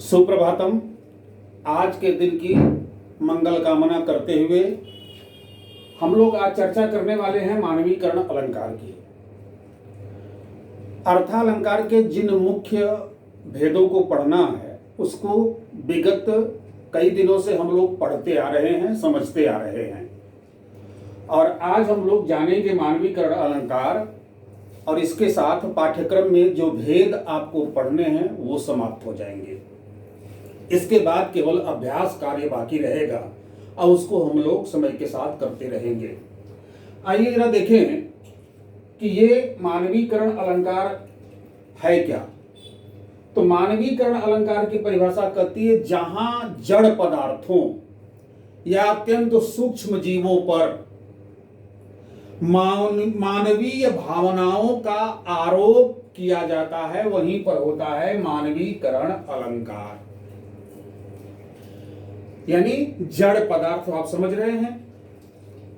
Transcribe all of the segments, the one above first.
सुप्रभातम। आज के दिन की मंगल कामना करते हुए हम लोग आज चर्चा करने वाले हैं मानवीकरण अलंकार की। अर्थालंकार के जिन मुख्य भेदों को पढ़ना है उसको विगत कई दिनों से हम लोग पढ़ते आ रहे हैं, समझते आ रहे हैं, और आज हम लोग जानेंगे मानवीकरण अलंकार। और इसके साथ पाठ्यक्रम में जो भेद आपको पढ़ने हैं वो समाप्त हो जाएंगे। इसके बाद केवल अभ्यास कार्य बाकी रहेगा और उसको हम लोग समय के साथ करते रहेंगे। आइए जरा देखें कि ये मानवीकरण अलंकार है क्या। तो मानवीकरण अलंकार की परिभाषा करती है जहां जड़ पदार्थों या अत्यंत सूक्ष्म जीवों पर मानवीय भावनाओं का आरोप किया जाता है, वहीं पर होता है मानवीकरण अलंकार। यानी जड़ पदार्थ आप समझ रहे हैं,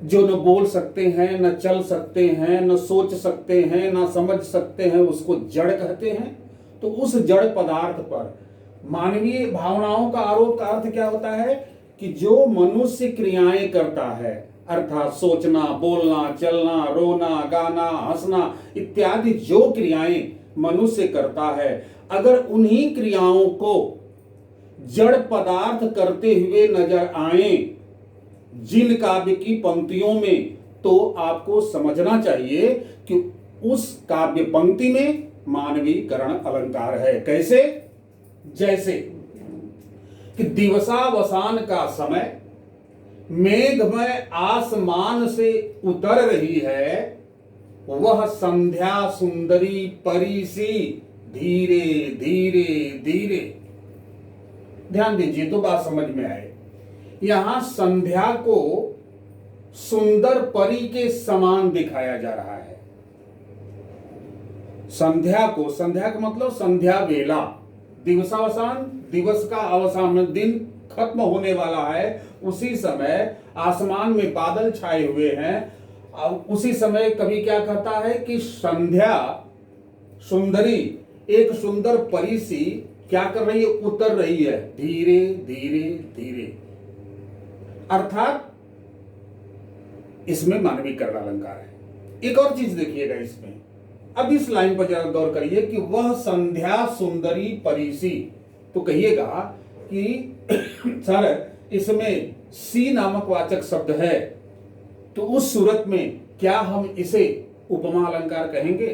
जो न बोल सकते हैं, न चल सकते हैं, न सोच सकते हैं, न समझ सकते हैं, उसको जड़ कहते हैं। तो उस जड़ पदार्थ पर मानवीय भावनाओं का आरोप का अर्थ क्या होता है कि जो मनुष्य क्रियाएं करता है, अर्थात सोचना, बोलना, चलना, रोना, गाना, हंसना इत्यादि जो क्रियाएं मनुष्य करता है, अगर उन्हीं क्रियाओं को जड़ पदार्थ करते हुए नजर आए जिन काव्य की पंक्तियों में, तो आपको समझना चाहिए कि उस काव्य पंक्ति में मानवीकरण अलंकार है। कैसे? जैसे कि दिवसावसान का समय मेघमय आसमान से उतर रही है, वह संध्या सुंदरी परी सी धीरे धीरे धीरे। ध्यान दीजिए तो बात समझ में आए। यहां संध्या को सुंदर परी के समान दिखाया जा रहा है। संध्या का मतलब संध्या वेला, दिवसावसान, दिवस का अवसान, दिन खत्म होने वाला है, उसी समय आसमान में बादल छाए हुए हैं। उसी समय कवि क्या कहता है कि संध्या सुंदरी, एक सुंदर परी सी क्या कर रही है? उतर रही है धीरे धीरे धीरे। अर्थात इसमें मानवीकरण अलंकार है। एक और चीज देखिएगा इसमें, अब इस लाइन पर जरा गौर करिए कि वह संध्या सुंदरी परी सी। तो कहिएगा कि सर इसमें सी नामक वाचक शब्द है, तो उस सूरत में क्या हम इसे उपमा अलंकार कहेंगे?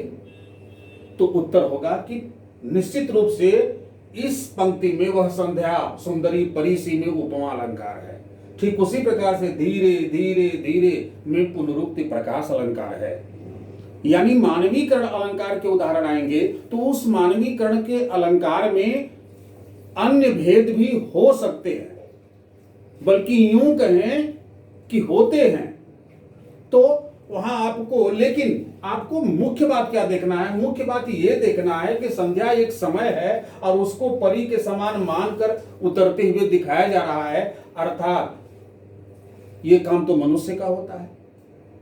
तो उत्तर होगा कि निश्चित रूप से इस पंक्ति में वह संध्या सुंदरी परी सी में उपमा अलंकार है। ठीक उसी प्रकार से धीरे धीरे धीरे में पुनरुक्ति प्रकाश अलंकार है। यानी मानवीकरण अलंकार के उदाहरण आएंगे तो उस मानवीकरण के अलंकार में अन्य भेद भी हो सकते हैं, बल्कि यूं कहें कि होते हैं। तो वहां आपको, लेकिन आपको मुख्य बात क्या देखना है? मुख्य बात ये देखना है कि संध्या एक समय है और उसको परी के समान मानकर उतरते हुए दिखाया जा रहा है। अर्थात ये काम तो मनुष्य का होता है,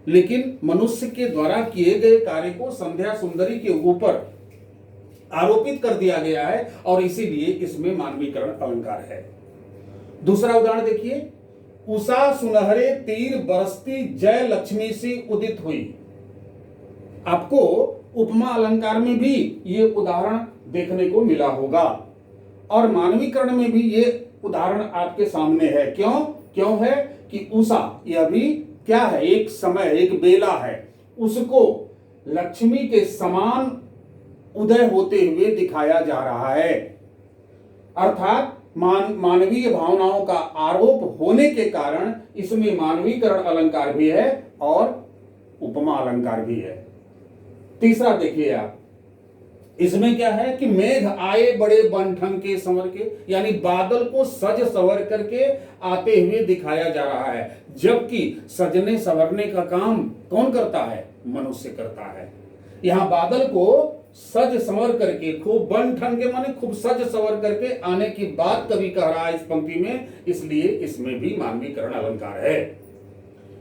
लेकिन मनुष्य के द्वारा किए गए कार्य को संध्या सुंदरी के ऊपर आरोपित कर दिया गया है और इसीलिए इसमें मानवीकरण अलंकार है। दूसरा उदाहरण देखिए, उषा सुनहरे तीर बरसती जय लक्ष्मी सी उदित हुई। आपको उपमा अलंकार में भी ये उदाहरण देखने को मिला होगा और मानवीकरण में भी ये उदाहरण आपके सामने है। क्यों है कि उषा, यह भी क्या है? एक समय, एक बेला है, उसको लक्ष्मी के समान उदय होते हुए दिखाया जा रहा है। अर्थात मानवीय भावनाओं का आरोप होने के कारण इसमें मानवीकरण अलंकार भी है और उपमा अलंकार भी है। तीसरा देखिए आप, इसमें क्या है कि मेघ आए बड़े बनठन के संवर के, यानी बादल को सज संवर करके आते हुए दिखाया जा रहा है, जबकि सजने संवरने का काम कौन करता है? मनुष्य करता है। यहां बादल को सज संवर करके, खूब बन ठन के माने खूब सज संवर करके आने की बात कवि कह रहा है इस पंक्ति में, इसलिए इसमें भी मानवीकरण अलंकार है।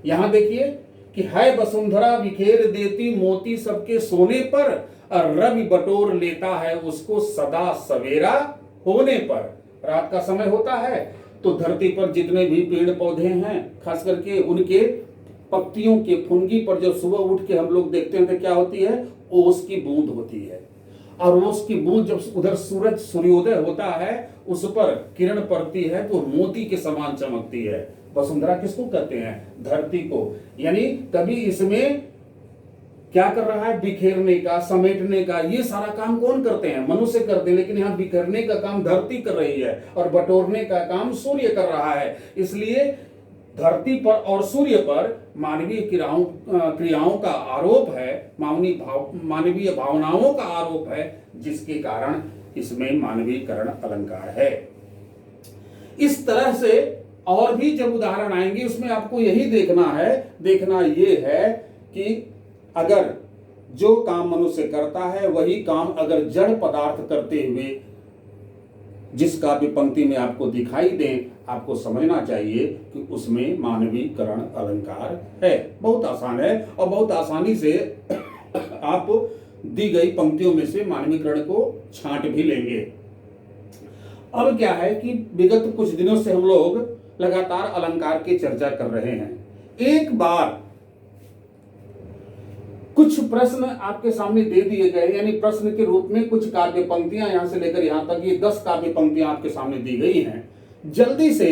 यहां देखिए कि है वसुंधरा बिखेर देती मोती सबके सोने पर, और रवि बटोर लेता है उसको सदा सवेरा होने पर। रात का समय होता है तो धरती पर जितने भी पेड़ पौधे हैं खास करके उनके पत्तियों के फुनगी पर जब सुबह उठ के हम लोग देखते हैं तो क्या होती है, ओस की बूंद होती है। और ओस की बूंद जब उधर सूरज सूर्योदय होता है उस पर किरण पड़ती है तो मोती के समान चमकती है। वसुंधरा किसको कहते हैं, धरती को। यानी कभी इसमें क्या कर रहा है, बिखेरने का, समेटने का, ये सारा काम कौन करते हैं, मनुष्य करते हैं। लेकिन यहाँ बिखरने का काम धरती कर रही है और बटोरने का काम सूर्य कर रहा है। इसलिए धरती पर और सूर्य पर मानवीय क्रियाओं का आरोप है, मानवीय भावनाओं का आरोप है, जिसके कारण इसमें मानवीकरण अलंकार है। इस तरह से और भी जब उदाहरण आएंगे उसमें आपको यही देखना ये है कि अगर जो काम मनुष्य करता है वही काम अगर जड़ पदार्थ करते हुए जिस काव्य पंक्ति में आपको दिखाई दें, आपको समझना चाहिए कि उसमें मानवीकरण अलंकार है। बहुत आसान है और बहुत आसानी से आप दी गई पंक्तियों में से मानवीकरण को छांट भी लेंगे। अब क्या है कि विगत कुछ दिनों से हम लोग लगातार अलंकार की चर्चा कर रहे हैं। एक बार कुछ प्रश्न आपके सामने दे दिए गए, यानी प्रश्न के रूप में कुछ काव्य पंक्तियां यहां से लेकर यहां तक ये 10 काव्य पंक्तियां आपके सामने दी गई हैं। जल्दी से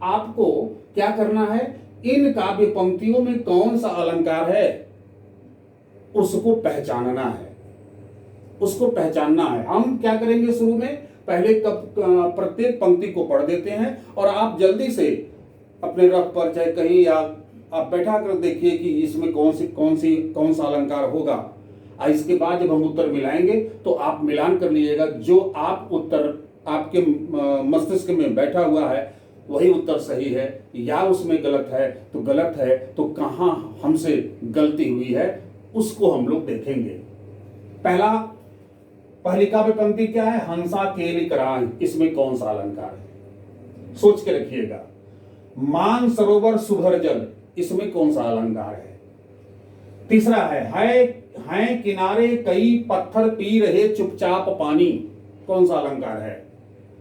आपको क्या करना है, इन काव्य पंक्तियों में कौन सा अलंकार है उसको पहचानना है, उसको पहचानना है। हम क्या करेंगे, शुरू में पहले प्रत्येक पंक्ति को पढ़ देते हैं और आप जल्दी से अपने रफ पर चाहे कहीं या आप बैठा कर देखिए कि इसमें कौन सा अलंकार होगा। और इसके बाद जब हम उत्तर मिलाएंगे तो आप मिलान कर लीजिएगा, जो आप उत्तर आपके मस्तिष्क में बैठा हुआ है वही उत्तर सही है या उसमें गलत है तो कहां हमसे गलती हुई है उसको हम लोग देखेंगे। पहली काव्य पंक्ति क्या है, हंसा केली करान, इसमें कौन सा अलंकार है, सोच के रखिएगा। मान सरोवर सुभर जल, इसमें कौन सा अलंकार है। तीसरा है किनारे कई पत्थर पी रहे चुपचाप पानी, कौन सा अलंकार है।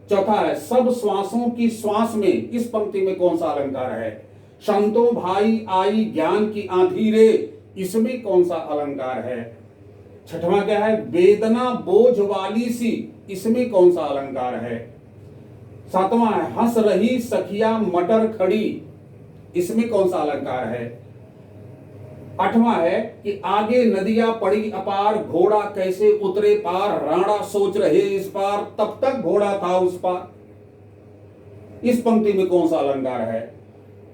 चौथा है सब श्वासों की श्वास में, इस पंक्ति में कौन सा अलंकार है। संतों भाई आई ज्ञान की आंधी रे, इसमें कौन सा अलंकार है। छठवां क्या है, वेदना बोझ वाली सी, इसमें कौन सा अलंकार है। सातवां है हंस रही सखिया मटर खड़ी, इसमें कौन सा अलंकार है। आठवां है कि आगे नदियां पड़ी अपार घोड़ा कैसे उतरे पार, राणा सोच रहे इस पार तब तक घोड़ा था उस पार, इस पंक्ति में कौन सा अलंकार है।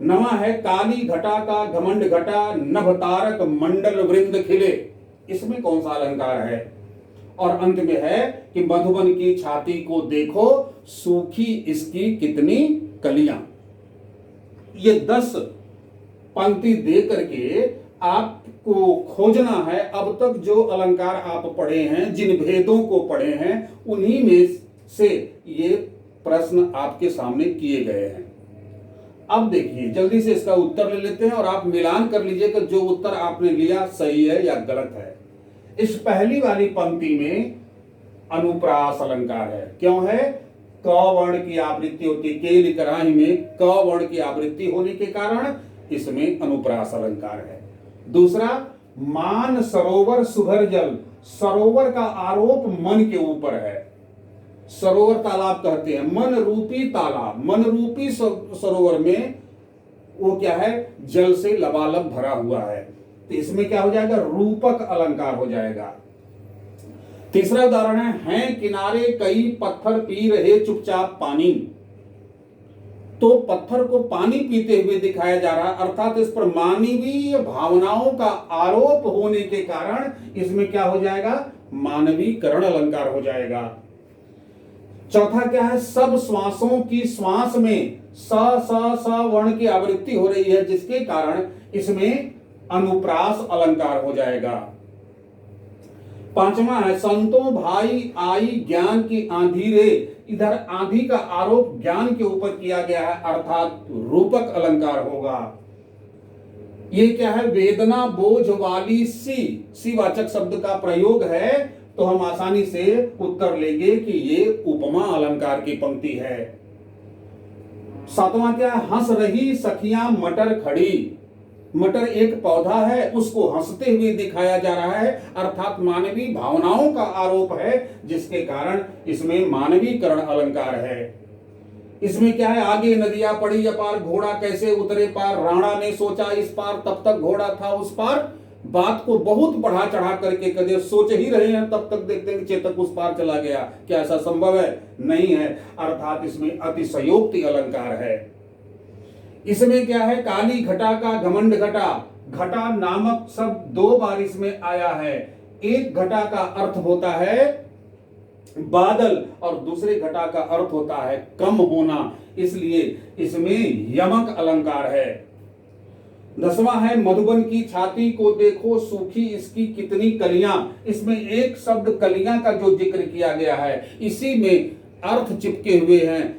नवा है काली घटा का घमंड घटा नभ तारक मंडल वृंद खिले, इसमें कौन सा अलंकार है। और अंत में है कि मधुबन की छाती को देखो सूखी इसकी कितनी कलियां। ये 10 पंक्ति दे करके आपको खोजना है, अब तक जो अलंकार आप पढ़े हैं, जिन भेदों को पढ़े हैं, उन्हीं में से ये प्रश्न आपके सामने किए गए हैं। अब देखिए जल्दी से इसका उत्तर ले लेते हैं और आप मिलान कर लीजिए कि जो उत्तर आपने लिया सही है या गलत है। इस पहली वाली पंक्ति में अनुप्रास अलंकार है। क्यों है, क वर्ण की आवृत्ति होती है, केली कराही में क वर्ण की आवृत्ति होने के कारण इसमें अनुप्रास अलंकार है। दूसरा, मान सरोवर सुभर जल, सरोवर का आरोप मन के ऊपर है। सरोवर तालाब कहते हैं, मन रूपी तालाब, मन रूपी सरोवर में वो क्या है, जल से लबालब भरा हुआ है, तो इसमें क्या हो जाएगा, रूपक अलंकार हो जाएगा। तीसरा उदाहरण है किनारे कई पत्थर पी रहे चुपचाप पानी, तो पत्थर को पानी पीते हुए दिखाया जा रहा है, अर्थात इस पर मानवीय भावनाओं का आरोप होने के कारण इसमें क्या हो जाएगा, मानवीकरण अलंकार हो जाएगा। चौथा क्या है, सब श्वासों की श्वास में स वर्ण की आवृत्ति हो रही है, जिसके कारण इसमें अनुप्रास अलंकार हो जाएगा। पांचवा है संतों भाई आई ज्ञान की आंधी रे, इधर आंधी का आरोप ज्ञान के ऊपर किया गया है, अर्थात रूपक अलंकार होगा। ये क्या है, वेदना बोझ वाली सी वाचक शब्द का प्रयोग है, तो हम आसानी से उत्तर लेंगे कि ये उपमा अलंकार की पंक्ति है। सातवां क्या है? हंस रही सखियां मटर खड़ी। मटर एक पौधा है, उसको हंसते हुए दिखाया जा रहा है, अर्थात मानवीय भावनाओं का आरोप है, जिसके कारण इसमें मानवीकरण अलंकार है। इसमें क्या है? आगे नदियां पड़ी अपार, घोड़ा कैसे उतरे पार, राणा ने सोचा इस पार, तब तक घोड़ा था उस पार। बात को बहुत बढ़ा चढ़ा करके कदे सोच ही रहे हैं, तब तक देखते हैं कि चेतक उस पार चला गया। क्या ऐसा संभव है? नहीं है। अर्थात इसमें अतिशयोक्ति अलंकार है। इसमें क्या है? काली घटा का घमंड घटा। घटा नामक शब्द 2 बार इसमें आया है। एक घटा का अर्थ होता है बादल और दूसरे घटा का अर्थ होता है कम होना, इसलिए इसमें यमक अलंकार है। 10वां है मधुबन की छाती को देखो सूखी इसकी कितनी कलियां। इसमें एक शब्द कलियां का जो जिक्र किया गया है, इसी में अर्थ चिपके हुए हैं।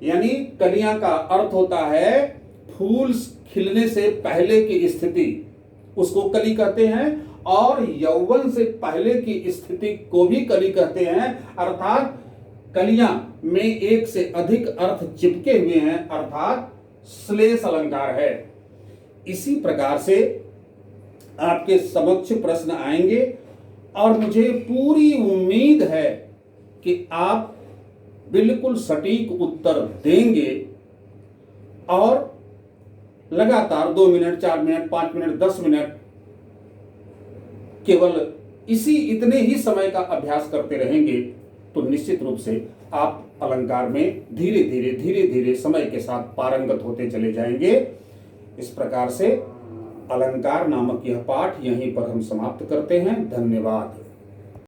यानी कलियां का अर्थ होता है फूल खिलने से पहले की स्थिति, उसको कली कहते हैं, और यौवन से पहले की स्थिति को भी कली कहते हैं। अर्थात कलियां में एक से अधिक अर्थ चिपके हुए हैं, अर्थात श्लेष अलंकार है। इसी प्रकार से आपके समक्ष प्रश्न आएंगे और मुझे पूरी उम्मीद है कि आप बिल्कुल सटीक उत्तर देंगे और लगातार 2 मिनट, 4 मिनट, 5 मिनट, 10 मिनट केवल इतने ही समय का अभ्यास करते रहेंगे तो निश्चित रूप से आप अलंकार में धीरे धीरे समय के साथ पारंगत होते चले जाएंगे। इस प्रकार से अलंकार नामक यह पाठ यहीं पर हम समाप्त करते हैं। धन्यवाद।